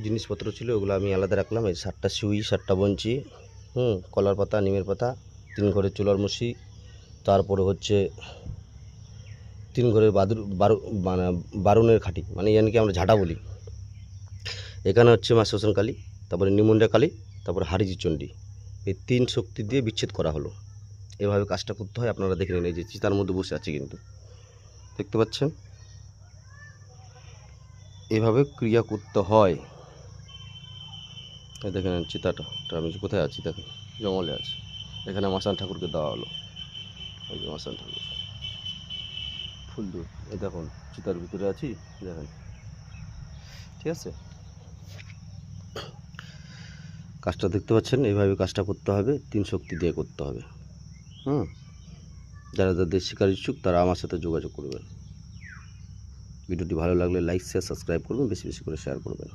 জিনিসপত্র ছিল ওগুলো আমি আলাদা রাখলাম। এই 7টা সুই, 7টা বঞ্চি, কলার পাতা, নিমের পাতা, 3 ঘরের চুলার মশি, তারপরে হচ্ছে 3 ঘরের মানে বারুনের খাঁটি, মানে ইয়ানকে আমরা ঝাঁটা বলি। এখানে হচ্ছে মা শ্মশান কালী, তারপরে নিমুন্ডা কালী, তারপরে হারিজি চণ্ডী। এই 3 শক্তি দিয়ে বিচ্ছেদ করা হলো। এভাবে কাজটা করতে হয়। আপনারা দেখে নিন, এই যে চিতার মধ্যে বসে আছে কিন্তু, দেখতে পাচ্ছেন? এভাবে ক্রিয়া করতে হয়। এই দেখে নেন চিতাটা, আমি কোথায় আছি দেখেন, জঙ্গলে আছে। এখানে মাসান ঠাকুরকে দেওয়া হলো, এই যে মাসান ঠাকুর, ফুল দিয়ে। এই দেখুন চিতার ভিতরে আছি, দেখেন, ঠিক আছে? কাজটা দেখতে পাচ্ছেন, এইভাবে কাজটা করতে হবে, 3 শক্তি দিয়ে করতে হবে। যারা যাদের শেখার ইচ্ছুক তারা আমার সাথে যোগাযোগ করবেন। ভিডিওটি ভালো লাগলে লাইক, শেয়ার, সাবস্ক্রাইব করবেন, বেশি বেশি করে শেয়ার করবেন।